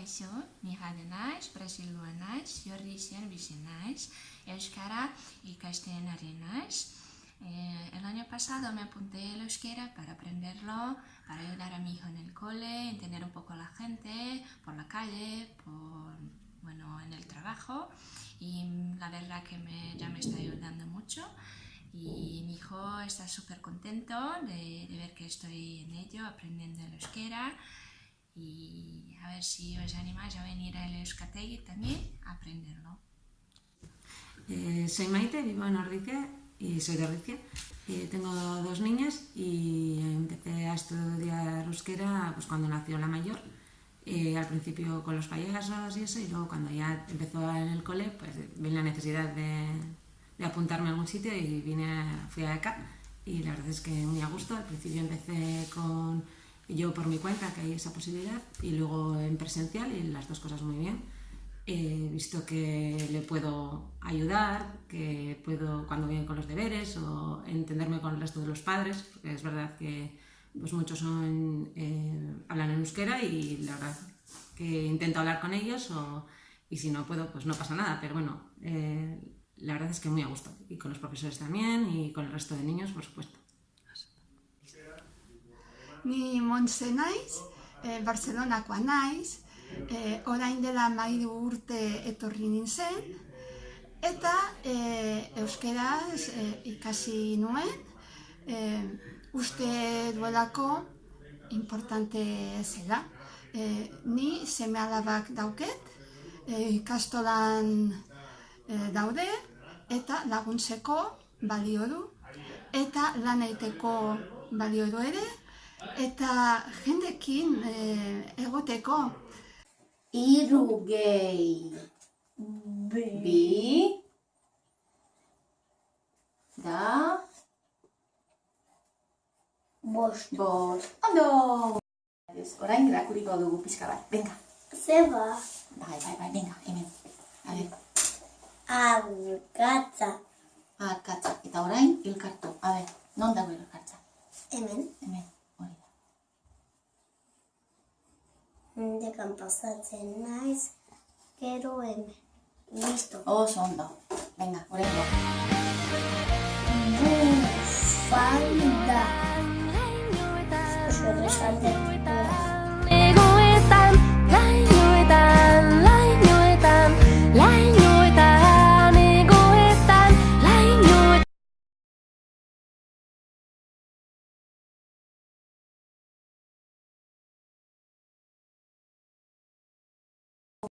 Kaixo, ni Jade naiz, Brasilua naiz, Jordizian bizi naiz, euskara ikasten ari naiz. El año pasado me apunté al euskera para aprenderlo, para ayudar a mi hijo en el cole, entender un poco a la gente, por la calle, en el trabajo, y la verdad que ya me está ayudando mucho. Y mi hijo está súper contento de ver que estoy en ello, aprendiendo el euskera. Y a ver si os animáis a venir al Euskategi también a aprenderlo. Soy Maite, vivo en Ordizia y soy de Ordizia. Tengo 2 niñas y empecé a estudiar euskera pues, cuando nació la mayor. Al principio con los payasos y eso, y luego cuando ya empezó en el cole, pues vi la necesidad de apuntarme a algún sitio y fui a acá. Y la verdad es que muy a gusto. Al principio empecé yo por mi cuenta, que hay esa posibilidad, y luego en presencial, y las 2 cosas muy bien. He visto que le puedo ayudar, que puedo, cuando vienen con los deberes, o entenderme con el resto de los padres, porque es verdad que pues muchos hablan en euskera y la verdad que intento hablar con ellos, y si no puedo, pues no pasa nada, pero bueno, la verdad es que muy a gusto, y con los profesores también, y con el resto de niños, por supuesto. Ni Montse naiz, Barcelonakoa naiz, orain dela 13 urte etorri nintzen, eta euskeraz ikasi nuen, uste duelako importante zela. Ni seme-alabak dauket, ikastolan daude, eta laguntzeko balio du, eta lan egiteko balio du ere, eta jendekin egoteko. 3 gehi 2 da 5. Ondo! Orain irakuriko dugu pixka bat. Venga. Zeba. Bai, venga, hemen. A ver. Arkatza. Arkatza. Eta orain elkartu. A ver, non dago elkartza? Hemen. Hemen, hori da. Dekan pasatzen naiz, gero hemen. Listo. Oso ondo. Venga, orain Bufanda. Euskal